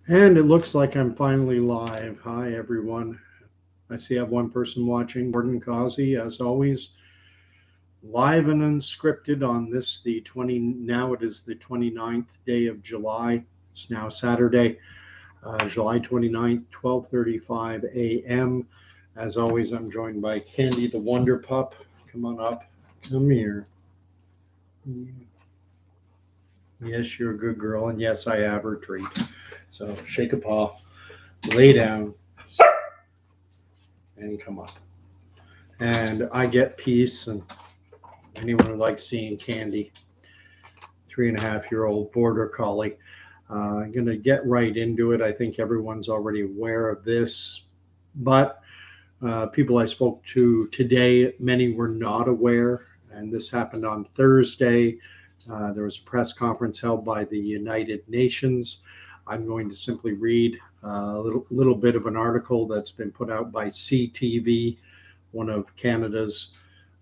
And it looks like I'm finally live. Hi, everyone. I see I have one person watching, Gordon Causey, as always, live and unscripted on now it is the 29th day of July. It's now Saturday, July 29th, 12:35 a.m. As always, I'm joined by Candy the Wonder Pup. Come on up. Come here. Yes, you're a good girl, and yes, I have her treat. So shake a paw, lay down, and come up. And I get peace, and anyone who likes seeing Candy, 3.5-year-old border collie. I'm going to get right into it. I think everyone's already aware of this, but people I spoke to today, many were not aware, and this happened on Thursday. There was a press conference held by the United Nations. I'm going to simply read a little bit of an article that's been put out by CTV, one of Canada's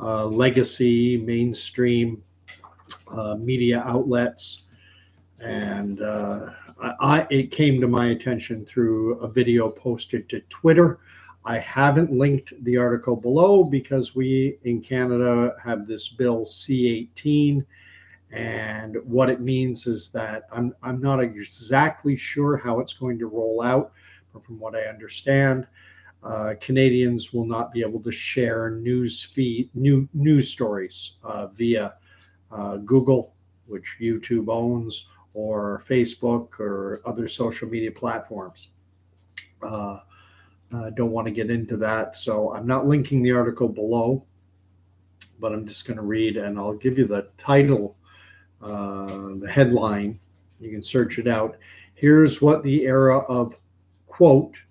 legacy mainstream media outlets, and it came to my attention through a video posted to Twitter. I haven't linked the article below because we in Canada have this bill C-18, and what it means is that I'm not exactly sure how it's going to roll out, but from what I understand, Canadians will not be able to share news stories via Google, which YouTube owns, or Facebook or other social media platforms. Uh, don't want to get into that, so I'm not linking the article below, but I'm just going to read, and I'll give you the title, the headline. You can search it out. Here's what the era of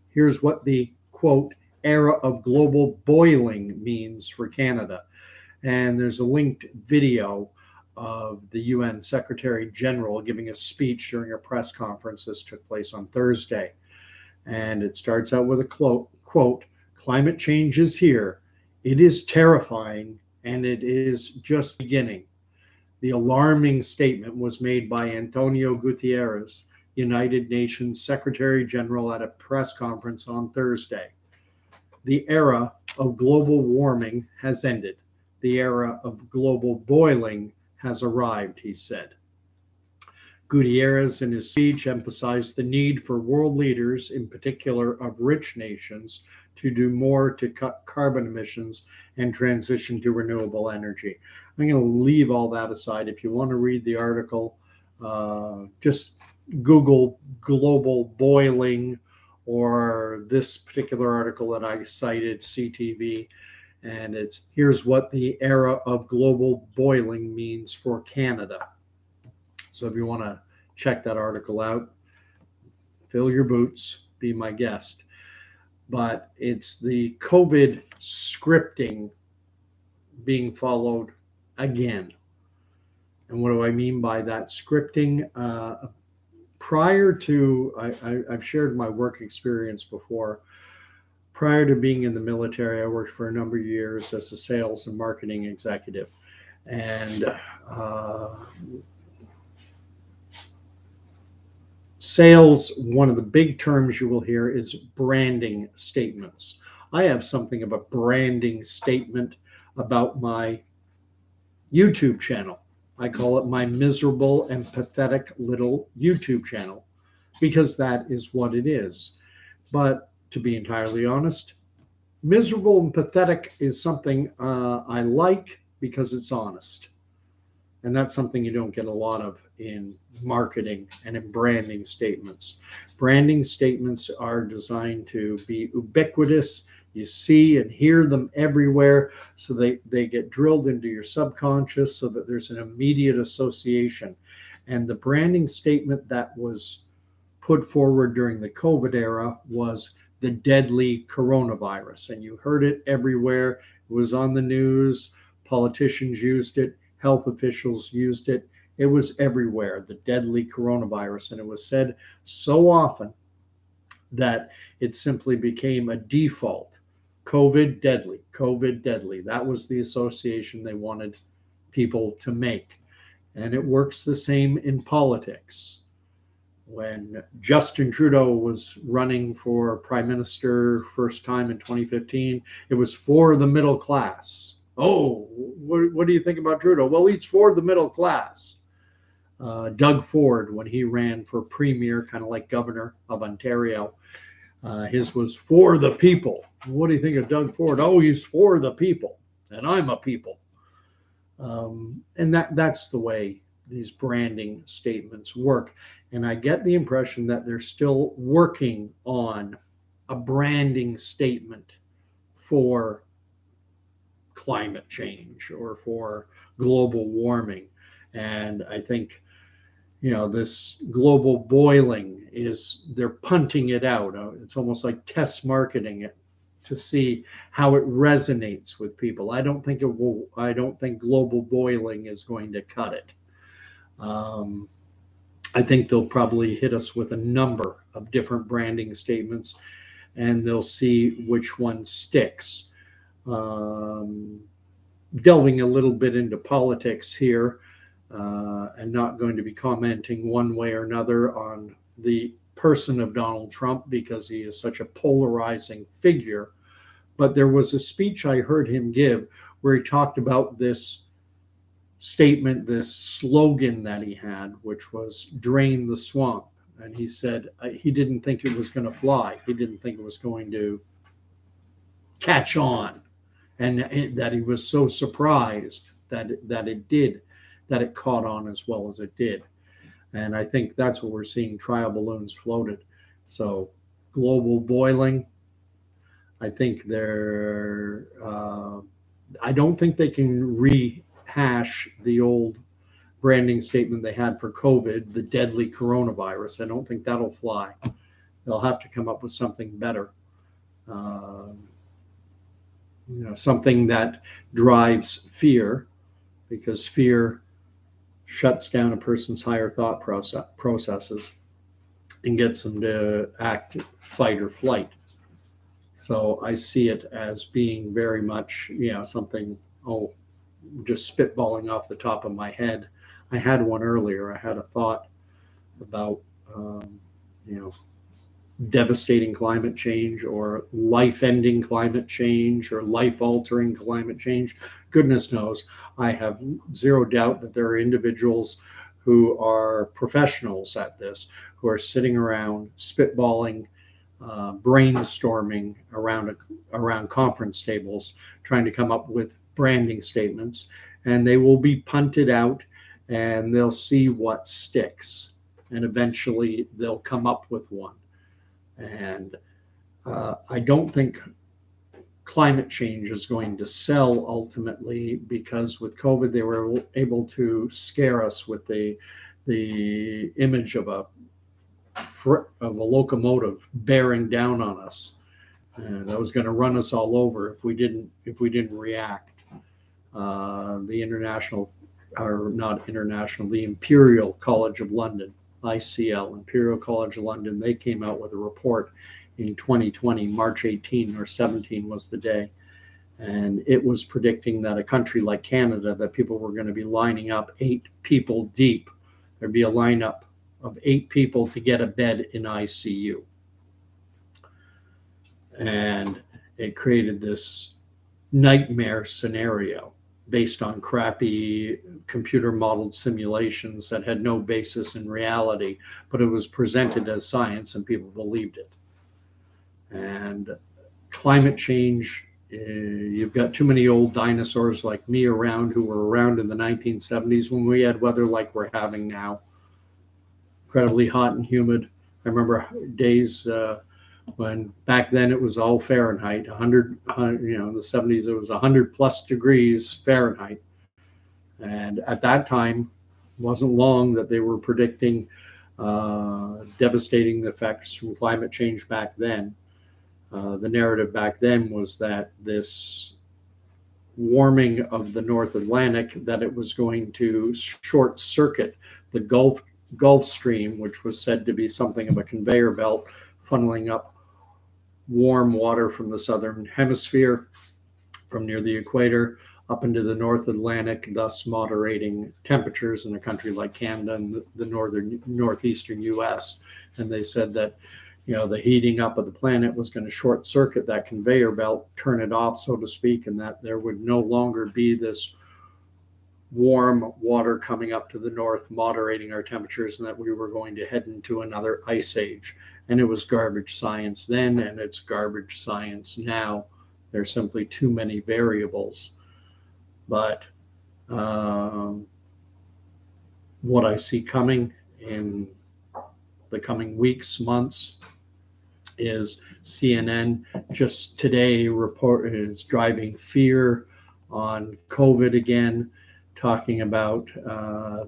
here's what the quote era of global boiling means for Canada. And there's a linked video of the UN Secretary General giving a speech during a press conference. This took place on Thursday. And it starts out with a quote, climate change is here. It is terrifying, and it is just beginning. The alarming statement was made by Antonio Guterres, United Nations Secretary General, at a press conference on Thursday. The era of global warming has ended. The era of global boiling has arrived, he said. Gutierrez, in his speech, emphasized the need for world leaders, in particular of rich nations, to do more to cut carbon emissions and transition to renewable energy. I'm going to leave all that aside. If you want to read the article, just Google global boiling or this particular article that I cited, CTV, and it's here's what the era of global boiling means for Canada. So if you want to check that article out, fill your boots, be my guest. But it's the COVID scripting being followed again. And what do I mean by that scripting? Prior to, I've shared my work experience before. Prior to being in the military, I worked for a number of years as a sales and marketing executive. And sales, one of the big terms you will hear is branding statements. I have something of a branding statement about my YouTube channel. I call it my miserable and pathetic little YouTube channel because that is what it is. But to be entirely honest, miserable and pathetic is something I like because it's honest. And that's something you don't get a lot of in marketing and in branding statements. Branding statements are designed to be ubiquitous. You see and hear them everywhere, so they get drilled into your subconscious so that there's an immediate association. And the branding statement that was put forward during the COVID era was the deadly coronavirus. And you heard it everywhere. It was on the news. Politicians used it. Health officials used it. It was everywhere, the deadly coronavirus. And it was said so often that it simply became a default. COVID deadly, COVID deadly. That was the association they wanted people to make. And it works the same in politics. When Justin Trudeau was running for prime minister first time in 2015, it was for the middle class. Oh, what do you think about Trudeau? Well, he's for the middle class. Doug Ford, when he ran for premier, kind of like governor of Ontario, his was for the people. What do you think of Doug Ford? Oh, he's for the people, and I'm a people. And that's the way these branding statements work. And I get the impression that they're still working on a branding statement for climate change or for global warming. And I think, this global boiling they're punting it out. It's almost like test marketing it to see how it resonates with people. I don't think global boiling is going to cut it. I think they'll probably hit us with a number of different branding statements, and they'll see which one sticks. Delving a little bit into politics here, and not going to be commenting one way or another on the person of Donald Trump because he is such a polarizing figure. But there was a speech I heard him give where he talked about this statement, this slogan that he had, which was drain the swamp. And he said he didn't think it was going to fly. He didn't think it was going to catch on. And that he was so surprised that it caught on as well as it did. And I think that's what we're seeing, trial balloons floated. So global boiling, I think I don't think they can rehash the old branding statement they had for COVID, the deadly coronavirus. I don't think that'll fly. They'll have to come up with something better. Something that drives fear, because fear shuts down a person's higher thought processes and gets them to act fight or flight. So I see it as being very much, something, just spitballing off the top of my head. I had one earlier. I had a thought about, devastating climate change or life-ending climate change or life-altering climate change. Goodness knows, I have zero doubt that there are individuals who are professionals at this, who are sitting around spitballing, brainstorming around conference tables, trying to come up with branding statements, and they will be punted out and they'll see what sticks, and eventually they'll come up with one. And I don't think climate change is going to sell ultimately, because with COVID they were able to scare us with the image of a locomotive bearing down on us, and that was going to run us all over if we didn't react. The Imperial College of London, ICL, Imperial College of London, they came out with a report in 2020, March 18 or 17 was the day. And it was predicting that a country like Canada, that people were going to be lining up 8 people deep. There'd be a lineup of 8 people to get a bed in ICU. And it created this nightmare scenario based on crappy computer modeled simulations that had no basis in reality, but it was presented as science and people believed it. And climate change, you've got too many old dinosaurs like me around who were around in the 1970s when we had weather like we're having now, incredibly hot and humid. I remember days when back then it was all Fahrenheit, 100, in the 70s it was 100 plus degrees Fahrenheit. And at that time, it wasn't long that they were predicting devastating effects from climate change back then. The narrative back then was that this warming of the North Atlantic, that it was going to short circuit the Gulf Stream, which was said to be something of a conveyor belt funneling up warm water from the southern hemisphere, from near the equator, up into the North Atlantic, thus moderating temperatures in a country like Canada and the northeastern U.S. And they said that, the heating up of the planet was going to short circuit that conveyor belt, turn it off, so to speak, and that there would no longer be this warm water coming up to the north, moderating our temperatures, and that we were going to head into another ice age. And it was garbage science then, and it's garbage science now. There's simply too many variables. But what I see coming in the coming weeks, months, is CNN just today report is driving fear on COVID again, talking about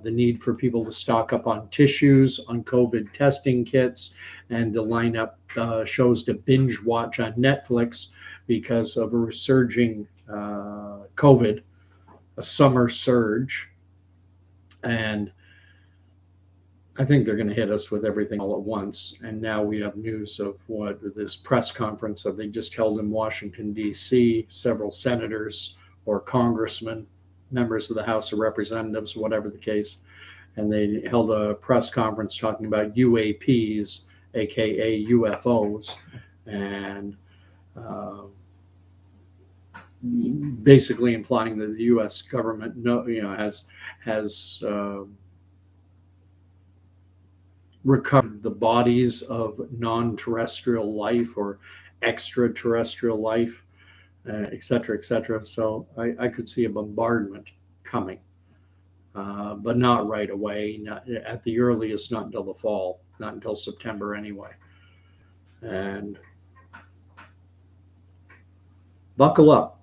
the need for people to stock up on tissues, on COVID testing kits, and to line up shows to binge watch on Netflix because of a resurging COVID, a summer surge. And I think they're going to hit us with everything all at once. And now we have news of what this press conference that they just held in Washington, D.C., several senators or congressmen, members of the House of Representatives, whatever the case. And they held a press conference talking about UAPs, aka UFOs, and basically implying that the U.S. government has recovered the bodies of non-terrestrial life or extraterrestrial life, et cetera, et cetera. So I could see a bombardment coming, but not right away, not at the earliest, not until the fall, not until September anyway. And buckle up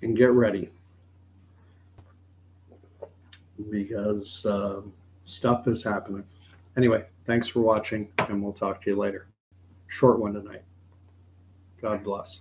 and get ready, because stuff is happening. Anyway, thanks for watching, and we'll talk to you later. Short one tonight. God bless.